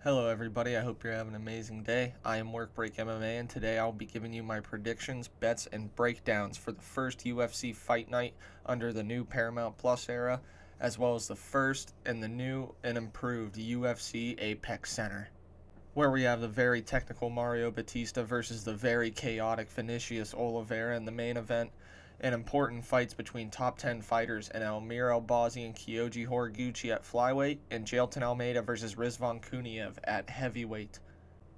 Hello everybody, I hope you're having an amazing day. I am Workbreak MMA and today I'll be giving you my predictions, bets, and breakdowns for the first UFC fight night under the new Paramount Plus era, as well as the first in the new and improved UFC Apex Center, where we have the very technical Mario Bautista versus the very chaotic Vinicius Oliveira in the main event, and important fights between top 10 fighters in Albazi and Kyoji Horiguchi at flyweight, and Jailton Almeida versus Rizvan Kuniev at heavyweight.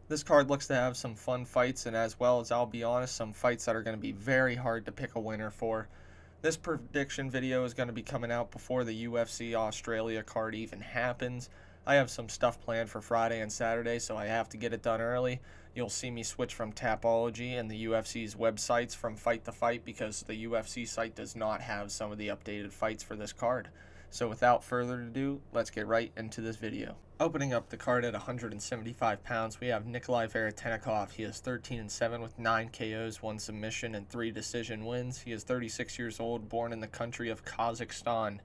This card looks to have some fun fights, and as well as, I'll be honest, some fights that are going to be very hard to pick a winner for. This prediction video is going to be coming out before the UFC Australia card even happens. I have some stuff planned for Friday and Saturday, so I have to get it done early. You'll see me switch from Tapology and the UFC's websites from fight to fight because the UFC site does not have some of the updated fights for this card. So without further ado, let's get right into this video. Opening up the card at 175 pounds, we have Nikolai Veretenikov. He is 13-7 with 9 KOs, 1 submission, and 3 decision wins. He is 36 years old, born in the country of Kazakhstan.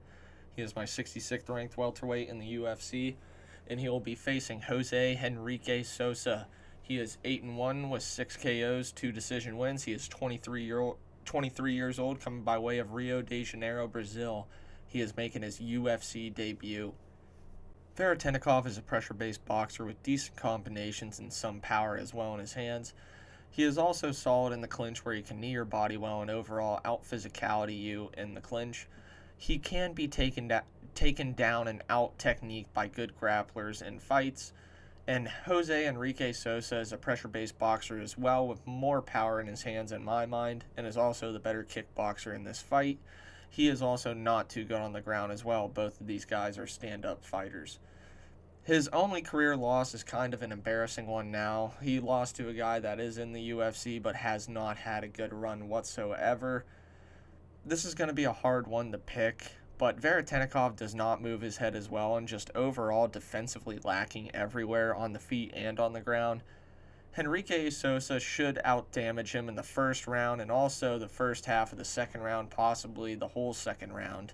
He is my 66th ranked welterweight in the UFC, and he will be facing Jose Henrique Souza. He is 8-1 with 6 KOs, 2 decision wins. He is 23 years old, coming by way of Rio de Janeiro, Brazil. He is making his UFC debut. Veretenikov is a pressure-based boxer with decent combinations and some power as well in his hands. He is also solid in the clinch, where he can knee your body well and overall out-physicality you in the clinch. He can be taken down and out-technique by good grapplers in fights. And Jose Henrique Souza is a pressure-based boxer as well, with more power in his hands in my mind, and is also the better kickboxer in this fight. He is also not too good on the ground as well. Both of these guys are stand-up fighters. His only career loss is kind of an embarrassing one now. He lost to a guy that is in the UFC but has not had a good run whatsoever. This is going to be a hard one to pick, but Veretenikov does not move his head as well and just overall defensively lacking everywhere on the feet and on the ground. Henrique Souza should outdamage him in the first round and also the first half of the second round, possibly the whole second round.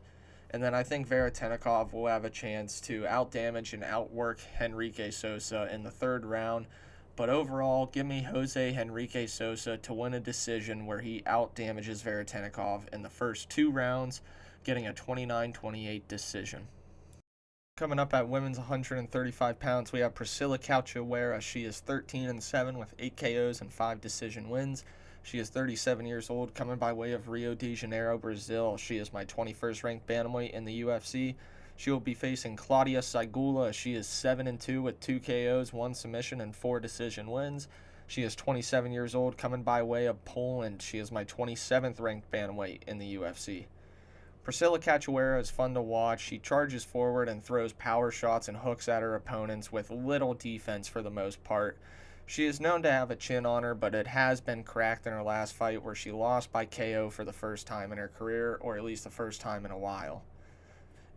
And then I think Veretenikov will have a chance to outdamage and outwork Henrique Souza in the third round. But overall, give me Jose Henrique Souza to win a decision where he outdamages Veretenikov in the first 2 rounds, getting a 29-28 decision. Coming up at women's 135 pounds, we have Priscilla Cachoerira. She is 13-7 with 8 KOs and 5 decision wins. She is 37 years old, coming by way of Rio de Janeiro, Brazil. She is my 21st ranked bantamweight in the UFC. She will be facing Claudia Sygula. She is 7-2 with 2 KOs, 1 submission, and 4 decision wins. She is 27 years old, coming by way of Poland. She is my 27th ranked bantamweight in the UFC. Priscilla Cachoerira is fun to watch. She charges forward and throws power shots and hooks at her opponents with little defense for the most part. She is known to have a chin on her, but it has been cracked in her last fight where she lost by KO for the first time in her career, or at least the first time in a while.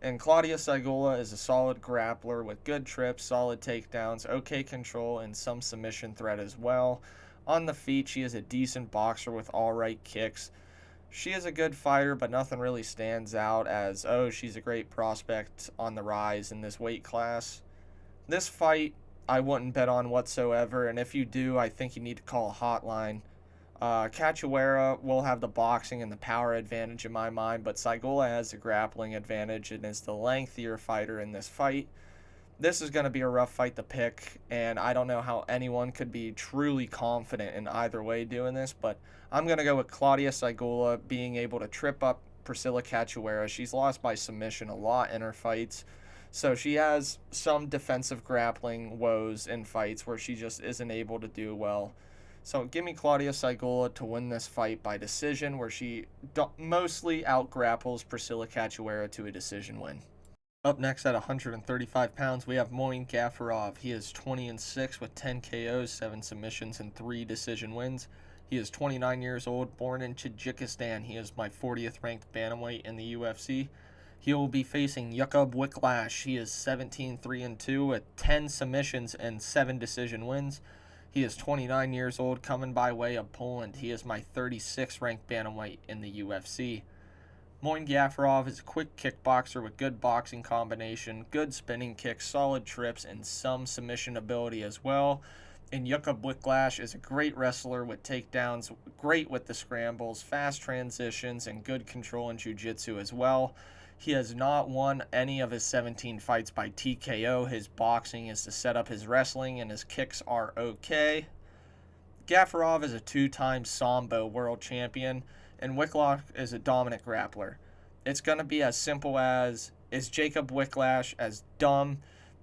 And Claudia Sygula is a solid grappler with good trips, solid takedowns, okay control, and some submission threat as well. On the feet, she is a decent boxer with alright kicks. She is a good fighter, but nothing really stands out as, oh, she's a great prospect on the rise in this weight class. This fight, I wouldn't bet on whatsoever, and if you do, I think you need to call a hotline. Cachoeira will have the boxing and the power advantage in my mind, but Sygula has the grappling advantage and is the lengthier fighter in this fight. This is going to be a rough fight to pick, and I don't know how anyone could be truly confident in either way doing this, but I'm going to go with Claudia Sygula being able to trip up Priscilla Cachoeira. She's lost by submission a lot in her fights, so she has some defensive grappling woes in fights where she just isn't able to do well. So give me Claudia Sygula to win this fight by decision, where she mostly out-grapples Priscilla Cachoeira to a decision win. Up next at 135 pounds, we have Gafarov. He is 20-6 with 10 KOs, 7 submissions, and 3 decision wins. He is 29 years old, born in Tajikistan. He is my 40th ranked bantamweight in the UFC. He will be facing Jacoby Wilkacz. He is 17-3-2 with 10 submissions and 7 decision wins. He is 29 years old, coming by way of Poland. He is my 36th ranked bantamweight in the UFC. Gafarov is a quick kickboxer with good boxing combination, good spinning kicks, solid trips, and some submission ability as well. And Wilkacz is a great wrestler with takedowns, great with the scrambles, fast transitions, and good control in jiu-jitsu as well. He has not won any of his 17 fights by TKO. His boxing is to set up his wrestling, and his kicks are okay. Gafarov is a two-time Sambo world champion, and Wilkacz is a dominant grappler. It's going to be as simple as, is Jacob Wilkacz as dumb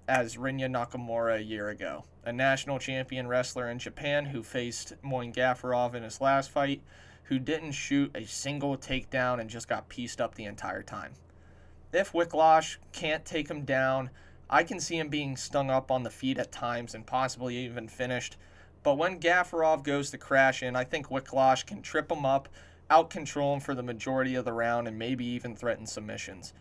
as Rinya Nakamura a year ago? A national champion wrestler in Japan who faced Gafarov in his last fight, who didn't shoot a single takedown and just got pieced up the entire time. If Wilkacz can't take him down, I can see him being stung up on the feet at times and possibly even finished. But when Gafarov goes to crash in, I think Wilkacz can trip him up, out-control him for the majority of the round, and maybe even threaten submissions.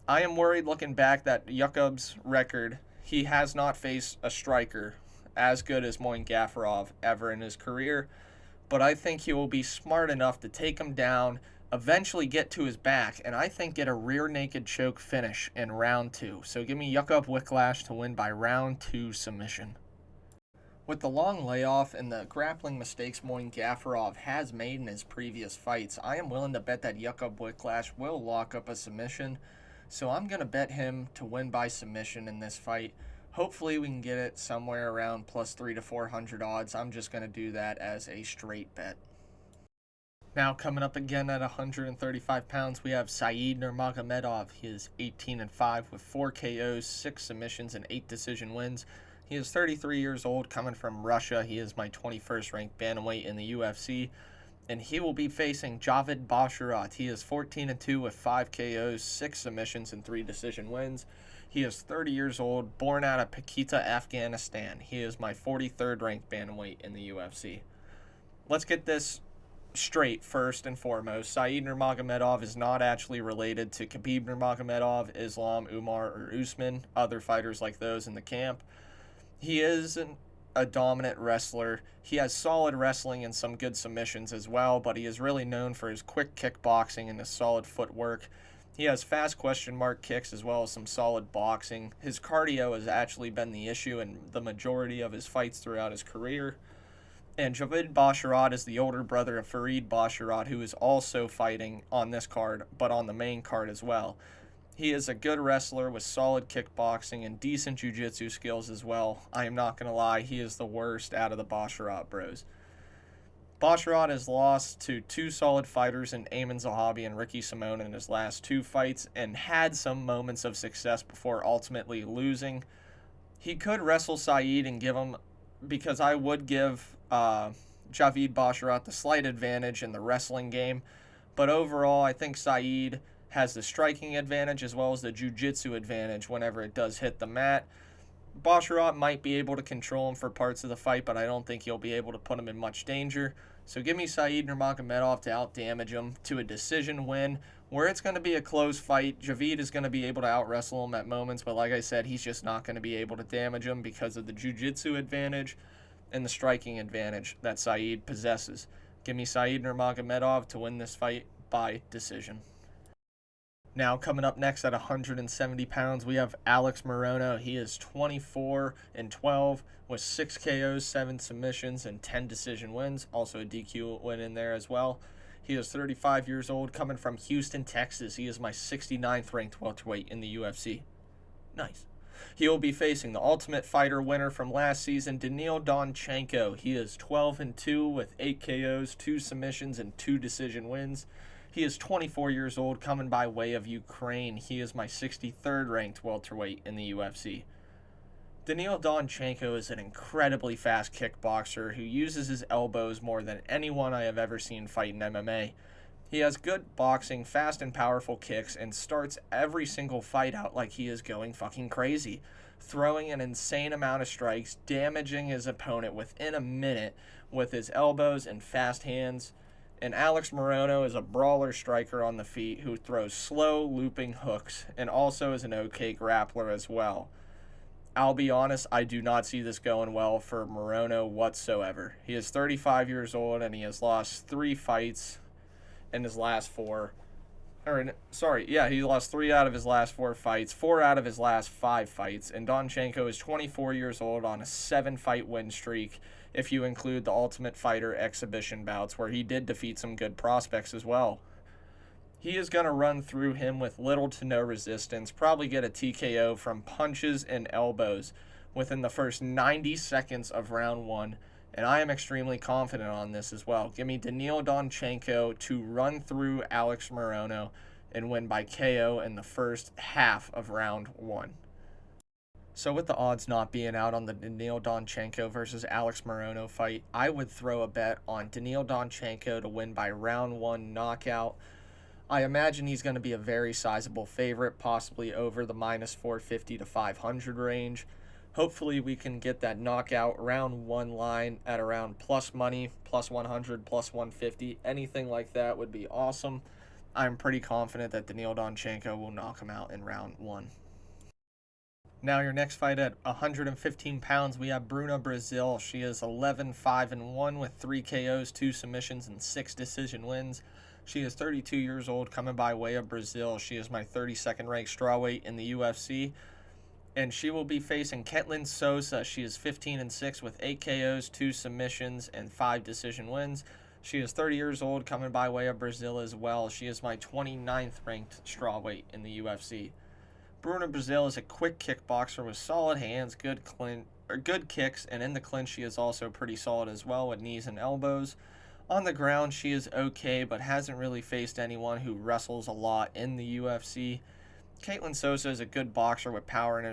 I am worried looking back that Jakob's record, he has not faced a striker as good as Gafarov ever in his career, but I think he will be smart enough to take him down, eventually get to his back, and I think get a rear naked choke finish in round 2. So give me Jacob Wilkacz to win by round 2 submission. With the long layoff and the grappling mistakes Gafarov has made in his previous fights, I am willing to bet that Jacob Wilkacz will lock up a submission. So I'm going to bet him to win by submission in this fight. Hopefully we can get it somewhere around plus 300 to 400 odds. I'm just going to do that as a straight bet. Now coming up again at 135 pounds, we have Nurmogomedov. He is 18-5 with 4 KOs, 6 submissions, and 8 decision wins. He is 33 years old, coming from Russia. He is my 21st ranked bantamweight in the UFC. And he will be facing Basharat. He is 14-2 with 5 KOs, 6 submissions, and 3 decision wins. He is 30 years old, born out of Pakita, Afghanistan. He is my 43rd ranked bantamweight in the UFC. Let's get this straight first and foremost. Nurmogomedov is not actually related to Khabib Nurmagomedov, Islam, Umar, or Usman, other fighters like those in the camp. He is a dominant wrestler. He has solid wrestling and some good submissions as well, but he is really known for his quick kickboxing and his solid footwork. He has fast question mark kicks as well as some solid boxing. His cardio has actually been the issue in the majority of his fights throughout his career. And Javid Basharat is the older brother of Farid Basharat, who is also fighting on this card, but on the main card as well. He is a good wrestler with solid kickboxing and decent jiu-jitsu skills as well. I am not going to lie, he is the worst out of the Basharat bros. Basharat has lost to 2 solid fighters in Ayman Zahabi and Ricky Simone in his last 2 fights and had some moments of success before ultimately losing. He could wrestle Saeed and give him, because I would give Javid Basharat the slight advantage in the wrestling game, but overall I think Saeed has the striking advantage as well as the jiu-jitsu advantage whenever it does hit the mat. Basharat might be able to control him for parts of the fight, but I don't think he'll be able to put him in much danger. So give me Nurmagomedov to out-damage him to a decision win, where it's going to be a close fight. Javid is going to be able to out-wrestle him at moments, but like I said, he's just not going to be able to damage him because of the jiu-jitsu advantage and the striking advantage that Saeed possesses. Give me Nurmagomedov to win this fight by decision. Now, coming up next at 170 pounds, we have Alex Mornono. He is 24-12 with 6 KOs, 7 submissions, and 10 decision wins. Also a DQ win in there as well. He is 35 years old, coming from Houston, Texas. He is my 69th ranked welterweight in the UFC. Nice. He will be facing the Ultimate Fighter winner from last season, Donchenko. He is 12-2 with 8 KOs, 2 submissions, and 2 decision wins. He is 24 years old, coming by way of Ukraine. He is my 63rd ranked welterweight in the UFC. Donchenko is an incredibly fast kickboxer who uses his elbows more than anyone I have ever seen fight in MMA. He has good boxing, fast and powerful kicks, and starts every single fight out like he is going fucking crazy, throwing an insane amount of strikes, damaging his opponent within a minute with his elbows and fast hands. And Alex Mornono is a brawler striker on the feet who throws slow, looping hooks and also is an okay grappler as well. I'll be honest, I do not see this going well for Mornono whatsoever. He is 35 years old and he has lost 3 fights in his last 4. Sorry, yeah, he lost 3 out of his last 4 fights, 4 out of his last 5 fights, and Donchenko is 24 years old on a 7-fight win streak, if you include the Ultimate Fighter exhibition bouts, where he did defeat some good prospects as well. He is going to run through him with little to no resistance, probably get a TKO from punches and elbows within the first 90 seconds of round 1, and I am extremely confident on this as well. Give me Daniil Donchenko to run through Alex Mornono and win by KO in the first half of round 1. So with the odds not being out on the Daniil Donchenko versus Alex Mornono fight, I would throw a bet on Daniil Donchenko to win by round 1 knockout. I imagine he's going to be a very sizable favorite, possibly over the minus 450 to 500 range. Hopefully we can get that knockout round 1 line at around plus money, plus 100, plus 150. Anything like that would be awesome. I'm pretty confident that Daniil Donchenko will knock him out in round 1. Now your next fight at 115 pounds, we have Bruna Brazil. She is 11-5-1 with 3 KOs, 2 submissions, and 6 decision wins. She is 32 years old, coming by way of Brazil. She is my 32nd ranked strawweight in the UFC. And she will be facing Ketlin Souza. She is 15-6 with 8 KOs, 2 submissions, and 5 decision wins. She is 30 years old, coming by way of Brazil as well. She is my 29th ranked strawweight in the UFC. Bruna Brazil is a quick kickboxer with solid hands, good kicks, and in the clinch she is also pretty solid as well with knees and elbows. On the ground she is okay, but hasn't really faced anyone who wrestles a lot in the UFC. Ketlin Souza is a good boxer with power in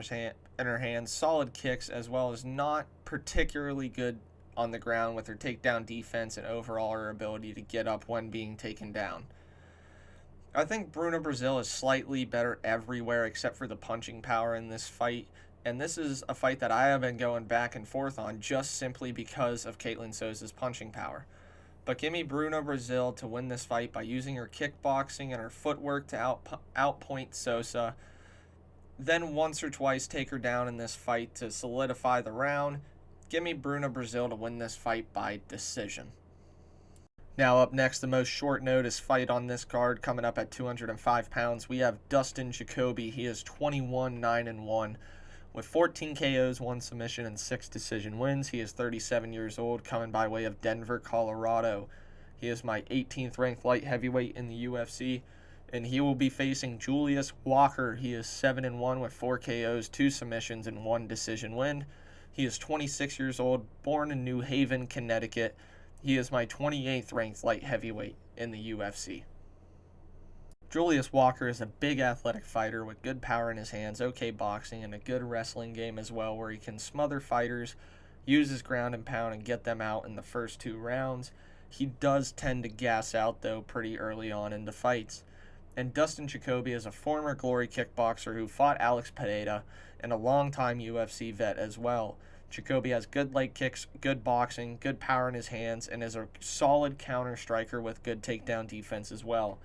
her hands, solid kicks, as well as not particularly good on the ground with her takedown defense and overall her ability to get up when being taken down. I think Bruna Brazil is slightly better everywhere except for the punching power in this fight, and this is a fight that I have been going back and forth on just simply because of Ketlin Souza's punching power. But give me Bruna Brazil to win this fight by using her kickboxing and her footwork to outpoint Souza. Then once or twice take her down in this fight to solidify the round. Give me Bruna Brazil to win this fight by decision. Now up next, the most short notice fight on this card, coming up at 205 pounds. We have Dustin Jacoby. He is 21-9-1 with 14 KOs, 1 submission, and 6 decision wins. He is 37 years old, coming by way of Denver, Colorado. He is my 18th ranked light heavyweight in the UFC, and he will be facing Julius Walker. He is 7-1 with 4 KOs, 2 submissions, and 1 decision win. He is 26 years old, born in New Haven, Connecticut. He is my 28th ranked light heavyweight in the UFC. Julius Walker is a big athletic fighter with good power in his hands, okay boxing, and a good wrestling game as well, where he can smother fighters, use his ground and pound, and get them out in the first 2 rounds. He does tend to gas out, though, pretty early on into fights. And Dustin Jacoby is a former Glory kickboxer who fought Alex Pereira and a longtime UFC vet as well. Jacoby has good leg kicks, good boxing, good power in his hands, and is a solid counter striker with good takedown defense as well.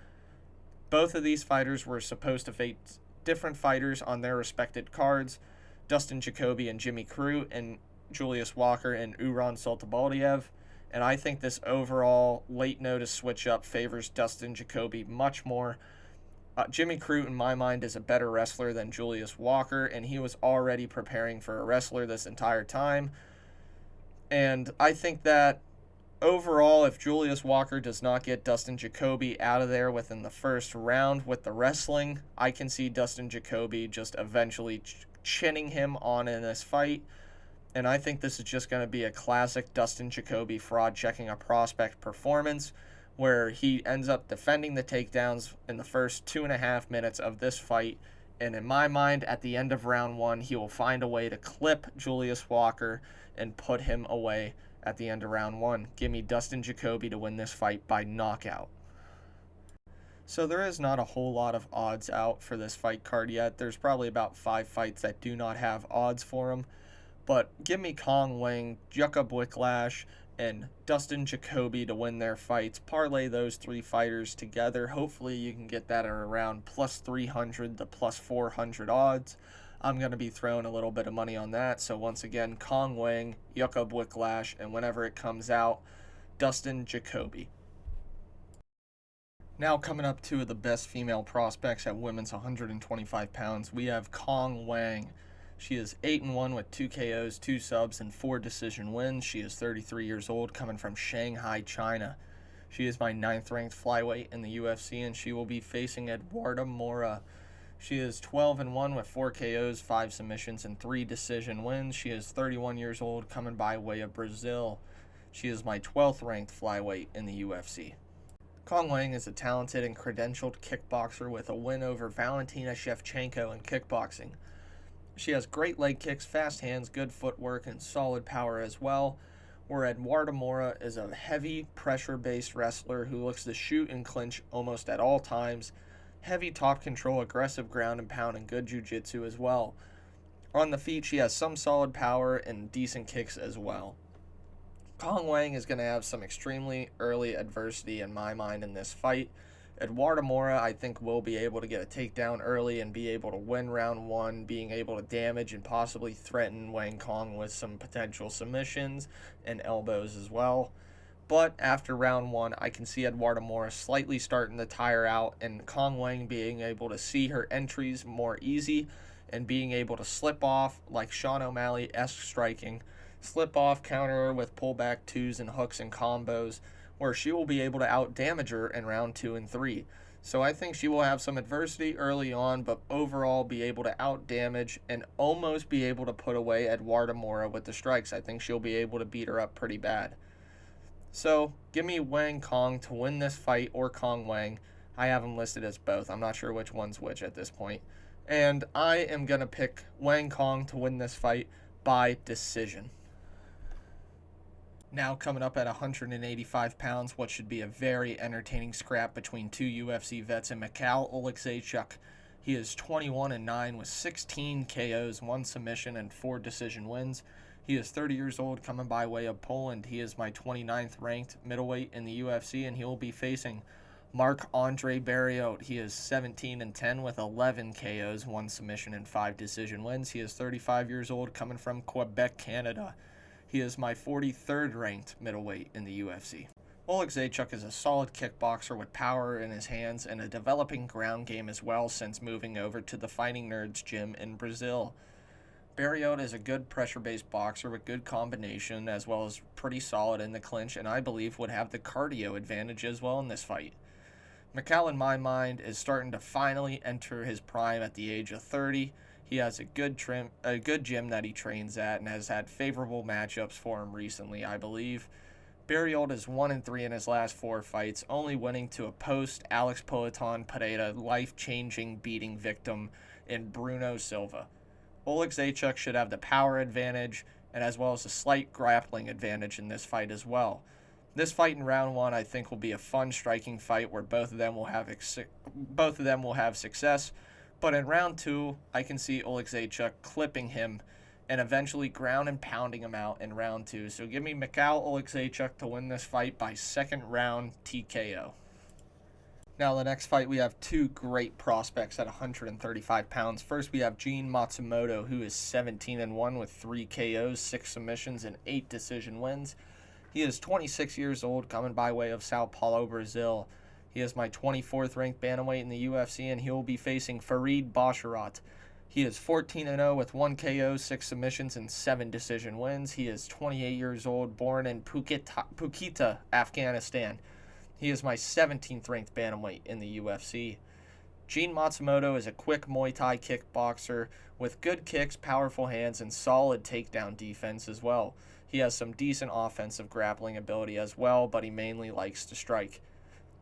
Both of these fighters were supposed to face different fighters on their respected cards, Dustin Jacoby and Jimmy Crute, and Julius Walker and Uran Sultabaldiev, and I think this overall late notice switch up favors Dustin Jacoby much more. Jimmy Crute, in my mind, is a better wrestler than Julius Walker, and he was already preparing for a wrestler this entire time. And I think that overall, if Julius Walker does not get Dustin Jacoby out of there within the first round with the wrestling, I can see Dustin Jacoby just eventually chinning him on in this fight. And I think this is just going to be a classic Dustin Jacoby fraud checking a prospect performance, where he ends up defending the takedowns in the first 2.5 minutes of this fight. And in my mind, at the end of round 1, he will find a way to clip Julius Walker and put him away at the end of round 1. Give me Dustin Jacoby to win this fight by knockout. So there is not a whole lot of odds out for this fight card yet. There's probably about 5 fights that do not have odds for them. But give me Wang, Wilkacz, and Dustin Jacoby to win their fights. Parlay those 3 fighters together. Hopefully you can get that at around plus 300 to plus 400 odds. I'm going to be throwing a little bit of money on that. So once again, Wang, Wilkacz, and whenever it comes out, Dustin Jacoby. Now coming up to the best female prospects at women's 125 pounds, we have Wang. She is 8-1 with 2 KOs, 2 subs, and 4 decision wins. She is 33 years old, coming from Shanghai, China. She is my 9th ranked flyweight in the UFC, and she will be facing Eduarda Moura. She is 12-1 with 4 KOs, 5 submissions, and 3 decision wins. She is 31 years old, coming by way of Brazil. She is my 12th ranked flyweight in the UFC. Wang is a talented and credentialed kickboxer with a win over Valentina Shevchenko in kickboxing. She has great leg kicks, fast hands, good footwork, and solid power as well, where Eduarda Moura is a heavy, pressure-based wrestler who looks to shoot and clinch almost at all times, heavy top control, aggressive ground and pound, and good jiu-jitsu as well. On the feet, she has some solid power and decent kicks as well. Wang is going to have some extremely early adversity in my mind in this fight. Eduarda Moura, I think, will be able to get a takedown early and be able to win round 1, being able to damage and possibly threaten Wang with some potential submissions and elbows as well. But after round 1, I can see Eduarda Moura slightly starting to tire out and Wang being able to see her entries more easy and being able to slip off like Sean O'Malley-esque striking, slip off, counter her with pullback 2s and hooks and combos, where she will be able to out-damage her in round 2 and 3. So I think she will have some adversity early on, but overall be able to out-damage and almost be able to put away Eduarda Moura with the strikes. I think she'll be able to beat her up pretty bad. So give me Wang to win this fight, or Wang. I have them listed as both. I'm not sure which one's which at this point. And I am going to pick Wang to win this fight by decision. Now coming up at 185 pounds, what should be a very entertaining scrap between 2 UFC vets in Oleksiejczuk. He is 21-9 with 16 KOs, 1 submission, and 4 decision wins. He is 30 years old, coming by way of Poland. He is my 29th ranked middleweight in the UFC, and he will be facing Marc-Andre Barriault. He is 17-10 with 11 KOs, 1 submission, and 5 decision wins. He is 35 years old, coming from Quebec, Canada. He is my 43rd ranked middleweight in the UFC. Oleksiejczuk is a solid kickboxer with power in his hands and a developing ground game as well since moving over to the Fighting Nerds gym in Brazil. Barriault is a good pressure-based boxer with good combination as well as pretty solid in the clinch, and I believe would have the cardio advantage as well in this fight. Mikal, in my mind, is starting to finally enter his prime at the age of 30. He has a good gym that he trains at and has had favorable matchups for him recently, I believe. Barriault is 1-3 in his last 4 fights, only winning to a post-Alex Pereira life-changing beating victim in Bruno Silva. Oleksiejczuk should have the power advantage and as well as a slight grappling advantage in this fight as well. This fight in round 1 I think will be a fun striking fight where both of them will have success. But in round 2, I can see Oleksiejczuk clipping him and eventually ground and pounding him out in round 2. So give me Mikal Oleksiejczuk to win this fight by 2nd round TKO. Now the next fight, we have 2 great prospects at 135 pounds. First, we have Matsumoto, who is 17-1 with 3 KOs, 6 submissions, and 8 decision wins. He is 26 years old, coming by way of Sao Paulo, Brazil. He is my 24th ranked bantamweight in the UFC, and he will be facing Basharat. He is 14-0 with 1 KO, 6 submissions, and 7 decision wins. He is 28 years old, born in Pukita, Afghanistan. He is my 17th ranked bantamweight in the UFC. Matsumoto is a quick Muay Thai kickboxer with good kicks, powerful hands, and solid takedown defense as well. He has some decent offensive grappling ability as well, but he mainly likes to strike.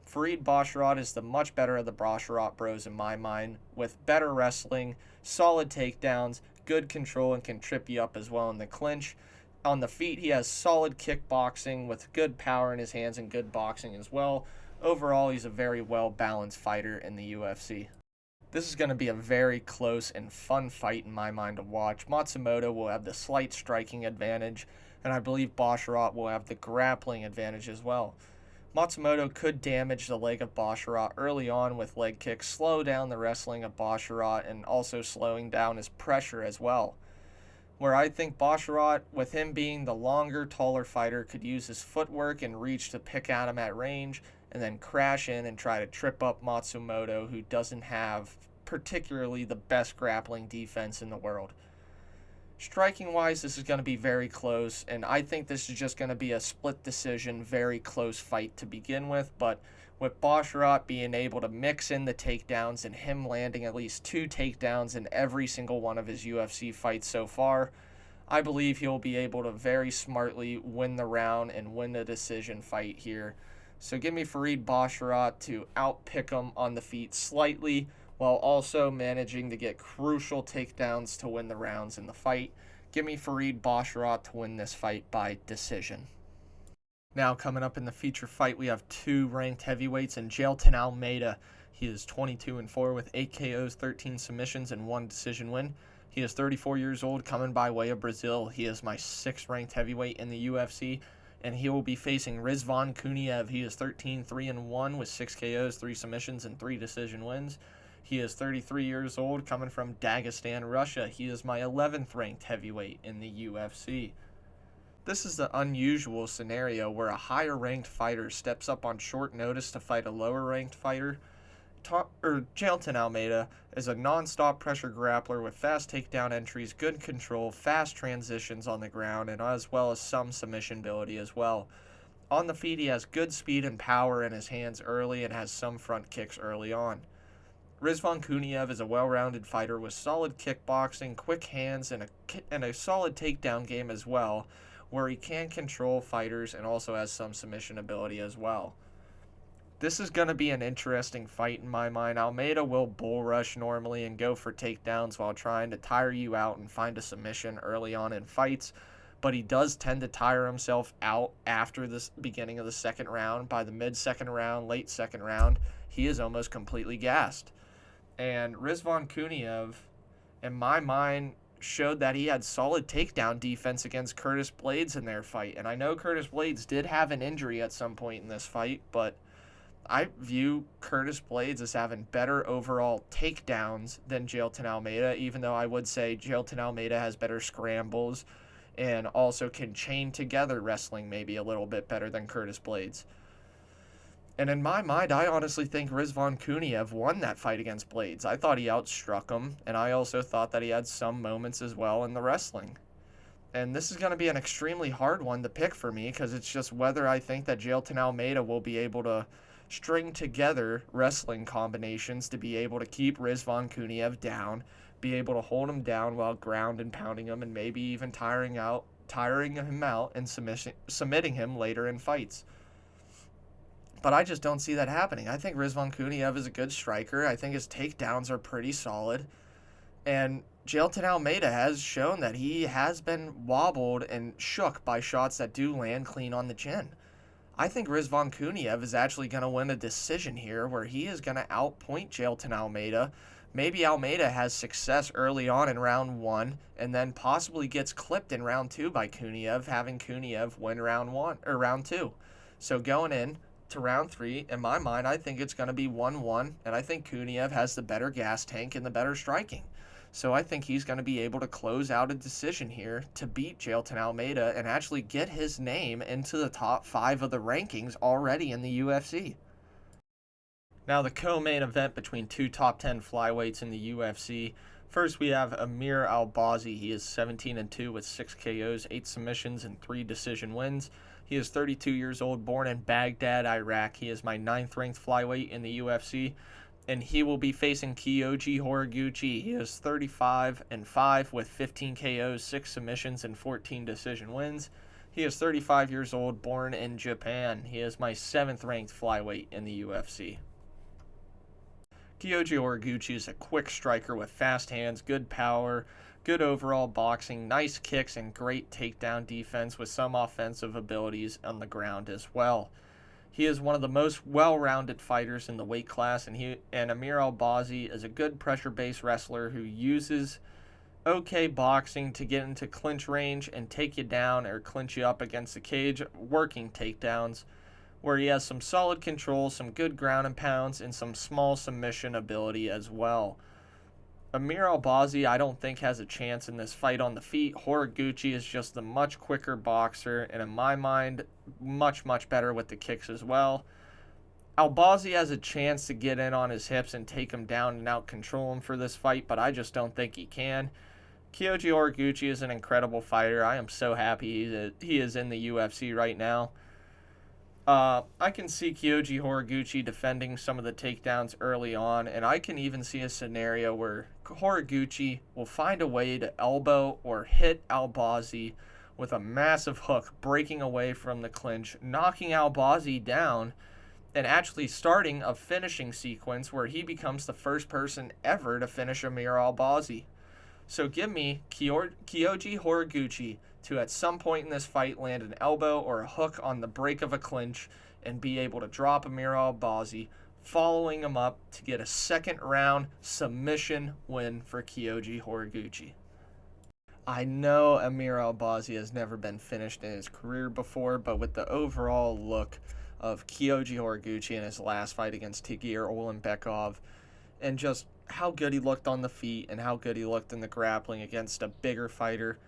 Basharat is the much better of the Basharat bros in my mind, with better wrestling, solid takedowns, good control, and can trip you up as well in the clinch. On the feet, he has solid kickboxing with good power in his hands and good boxing as well. Overall, he's a very well-balanced fighter in the UFC. This is going to be a very close and fun fight in my mind to watch. Matsumoto will have the slight striking advantage, and I believe Basharat will have the grappling advantage as well. Matsumoto could damage the leg of Basharat early on with leg kicks, slow down the wrestling of Basharat, and also slowing down his pressure as well. where I think Basharat, with him being the longer, taller fighter, could use his footwork and reach to pick at him at range and then crash in and try to trip up Matsumoto, who doesn't have particularly the best grappling defense in the world. Striking wise, this is going to be very close, and I think this is just going to be a split decision, very close fight to begin with, but with Basharat being able to mix in the takedowns and him landing at least 2 takedowns in every single one of his UFC fights so far, I believe he'll be able to very smartly win the round and win the decision fight here. So give me Farid Basharat to outpick him on the feet slightly, while also managing to get crucial takedowns to win the rounds in the fight. Give me Farid Basharat to win this fight by decision. Now coming up in the feature fight, we have 2 ranked heavyweights in Jailton Almeida. He is 22-4 with 8 KOs, 13 submissions, and 1 decision win. He is 34 years old, coming by way of Brazil. He is my 6th ranked heavyweight in the UFC, and he will be facing Rizvan Kuniev. He is 13-3-1 with 6 KOs, 3 submissions, and 3 decision wins. He is 33 years old, coming from Dagestan, Russia. He is my 11th ranked heavyweight in the UFC. This is the unusual scenario where a higher ranked fighter steps up on short notice to fight a lower ranked fighter. Jailton Almeida is a non-stop pressure grappler with fast takedown entries, good control, fast transitions on the ground, and as well as some submission ability as well. On the feet, he has good speed and power in his hands early and has some front kicks early on. Rizvan Kuniev is a well-rounded fighter with solid kickboxing, quick hands, and a solid takedown game as well, where he can control fighters and also has some submission ability as well. This is going to be an interesting fight in my mind. Almeida will bull rush normally and go for takedowns while trying to tire you out and find a submission early on in fights, but he does tend to tire himself out after the beginning of the second round. By the mid-second round, late second round, he is almost completely gassed. And Rizvan Kuniev, in my mind, showed that he had solid takedown defense against Curtis Blaydes in their fight. And I know Curtis Blaydes did have an injury at some point in this fight, but I view Curtis Blaydes as having better overall takedowns than Jailton Almeida, even though I would say Jailton Almeida has better scrambles and also can chain together wrestling maybe a little bit better than Curtis Blaydes. And in my mind, I honestly think Rizvan Kuniev won that fight against Blaydes. I thought he outstruck him, and I also thought that he had some moments as well in the wrestling. And this is going to be an extremely hard one to pick for me, because it's just whether I think that Jailton Almeida will be able to string together wrestling combinations to be able to keep Rizvan Kuniev down, be able to hold him down while ground and pounding him, and maybe even tiring him out and submitting him later in fights. But I just don't see that happening. I think Rizvan Kuniev is a good striker. I think his takedowns are pretty solid. And Jailton Almeida has shown that he has been wobbled and shook by shots that do land clean on the chin. I think Rizvan Kuniev is actually going to win a decision here where he is going to outpoint Jailton Almeida. Maybe Almeida has success early on in round 1 and then possibly gets clipped in round 2 by Kuniev, having Kuniev win round 2. So going in to round 3, in my mind, I think it's going to be 1-1, and I think Kuniev has the better gas tank and the better striking. So I think he's going to be able to close out a decision here to beat Jailton Almeida and actually get his name into the top 5 of the rankings already in the UFC. Now the co-main event between 2 top 10 flyweights in the UFC. First we have Amir Albazi. He is 17-2 with 6 KOs, 8 submissions, and 3 decision wins. He is 32 years old, born in Baghdad, Iraq. He is my 9th ranked flyweight in the UFC, and he will be facing Kyoji Horiguchi. He is 35-5 with 15 KOs, 6 submissions, and 14 decision wins. He is 35 years old, born in Japan. He is my 7th ranked flyweight in the UFC. Kyoji Horiguchi is a quick striker with fast hands, good power, good overall boxing, nice kicks, and great takedown defense with some offensive abilities on the ground as well. He is one of the most well-rounded fighters in the weight class, and Amir Albazi is a good pressure-based wrestler who uses okay boxing to get into clinch range and take you down or clinch you up against the cage, working takedowns, where he has some solid control, some good ground and pounds, and some small submission ability as well. Amir Albazi, I don't think has a chance in this fight on the feet. Horiguchi is just the much quicker boxer, and in my mind, much better with the kicks as well. Albazi has a chance to get in on his hips and take him down and out-control him for this fight, but I just don't think he can. Kyoji Horiguchi is an incredible fighter. I am so happy he is in the UFC right now. I can see Kyoji Horiguchi defending some of the takedowns early on, and I can even see a scenario where Horiguchi will find a way to elbow or hit Albazi with a massive hook, breaking away from the clinch, knocking Albazi down, and actually starting a finishing sequence where he becomes the first person ever to finish Amir Albazi. So give me Kyoji Horiguchi to at some point in this fight land an elbow or a hook on the break of a clinch and be able to drop Amir Albazi, following him up to get a second round submission win for Kyoji Horiguchi. I know Amir Albazi has never been finished in his career before, but with the overall look of Kyoji Horiguchi in his last fight against Tigir Olenbekov, and just how good he looked on the feet and how good he looked in the grappling against a bigger fighter,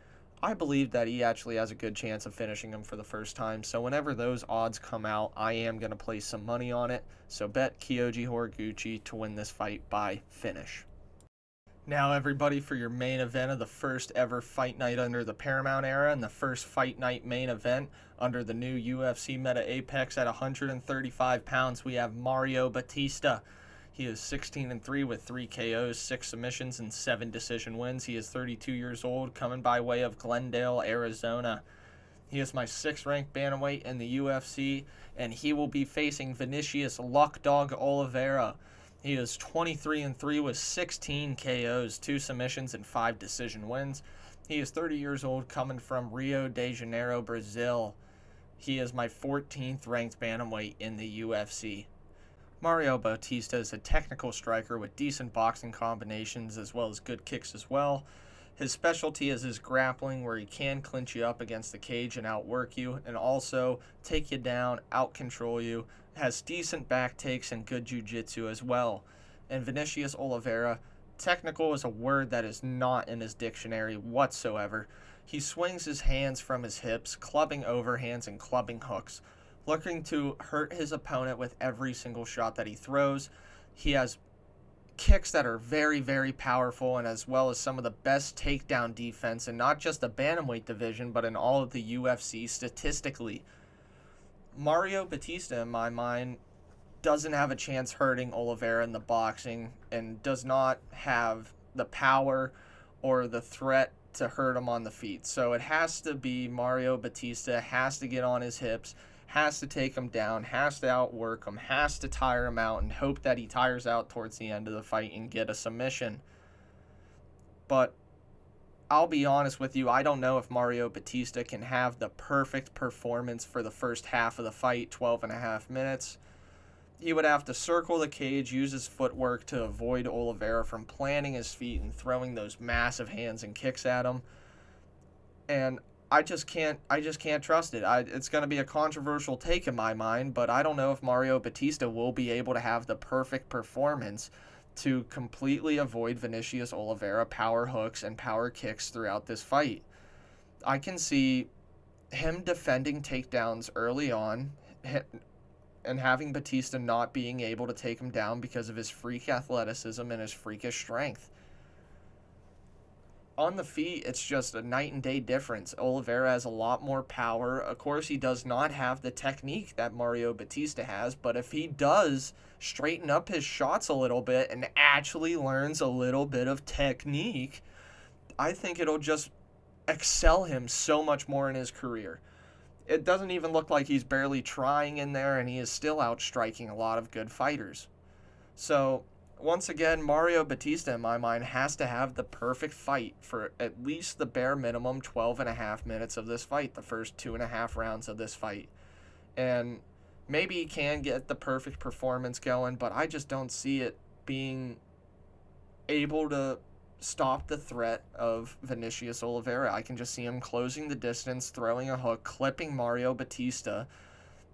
I believe that he actually has a good chance of finishing him for the first time. So whenever those odds come out, I am going to place some money on it. So bet Kyoji Horiguchi to win this fight by finish. Now everybody, for your main event of the first ever fight night under the Paramount era and the first fight night main event under the new UFC Meta Apex at 135 pounds, we have Mario Bautista. He is 16-3 with 3 KOs, 6 submissions, and 7 decision wins. He is 32 years old, coming by way of Glendale, Arizona. He is my 6th ranked bantamweight in the UFC, and he will be facing Vinicius Luck Dog Oliveira. He is 23-3 with 16 KOs, 2 submissions, and 5 decision wins. He is 30 years old, coming from Rio de Janeiro, Brazil. He is my 14th ranked bantamweight in the UFC. Mario Bautista is a technical striker with decent boxing combinations as well as good kicks as well. His specialty is his grappling, where he can clinch you up against the cage and outwork you, and also take you down, out-control you. Has decent back takes and good jiu-jitsu as well. And Vinicius Oliveira, technical is a word that is not in his dictionary whatsoever. He swings his hands from his hips, clubbing overhands and clubbing hooks, looking to hurt his opponent with every single shot that he throws. He has kicks that are very powerful, and as well as some of the best takedown defense in not just the bantamweight division, but in all of the UFC statistically. Mario Bautista, in my mind, doesn't have a chance hurting Oliveira in the boxing and does not have the power or the threat to hurt him on the feet. So it has to be Mario Bautista, has to get on his hips, has to take him down, has to outwork him, has to tire him out, and hope that he tires out towards the end of the fight and get a submission. But I'll be honest with you, I don't know if Mario Bautista can have the perfect performance for the first half of the fight, 12.5 minutes. He would have to circle the cage, use his footwork to avoid Oliveira from planting his feet and throwing those massive hands and kicks at him. And I just can't trust it. It's going to be a controversial take in my mind, but I don't know if Mario Bautista will be able to have the perfect performance to completely avoid Vinicius Oliveira power hooks and power kicks throughout this fight. I can see him defending takedowns early on and having Bautista not being able to take him down because of his freak athleticism and his freakish strength. On the feet, it's just a night and day difference. Oliveira has a lot more power. Of course, he does not have the technique that Mario Bautista has, but if he does straighten up his shots a little bit and actually learns a little bit of technique, I think it'll just excel him so much more in his career. It doesn't even look like he's barely trying in there, and he is still outstriking a lot of good fighters. So once again, Mario Bautista, in my mind, has to have the perfect fight for at least the bare minimum 12.5 minutes of this fight, the first 2.5 rounds of this fight. And maybe he can get the perfect performance going, but I just don't see it being able to stop the threat of Vinicius Oliveira. I can just see him closing the distance, throwing a hook, clipping Mario Bautista,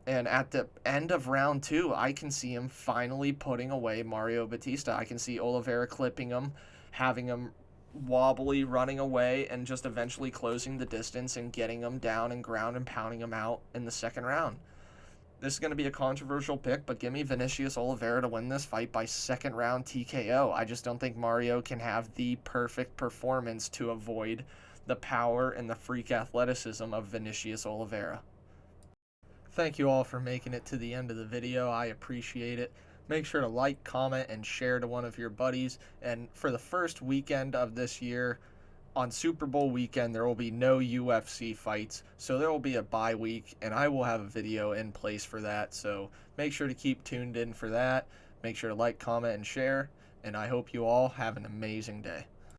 and at the end of round 2, I can see him finally putting away Mario Bautista. I can see Oliveira clipping him, having him wobbly, running away, and just eventually closing the distance and getting him down and ground and pounding him out in the second round. This is going to be a controversial pick, but give me Vinicius Oliveira to win this fight by second round TKO. I just don't think Mario can have the perfect performance to avoid the power and the freak athleticism of Vinicius Oliveira. Thank you all for making it to the end of the video. I appreciate it. Make sure to like, comment, and share to one of your buddies. And for the first weekend of this year, on Super Bowl weekend, there will be no UFC fights, so there will be a bye week, and I will have a video in place for that. So make sure to keep tuned in for that. Make sure to like, comment, and share, and I hope you all have an amazing day.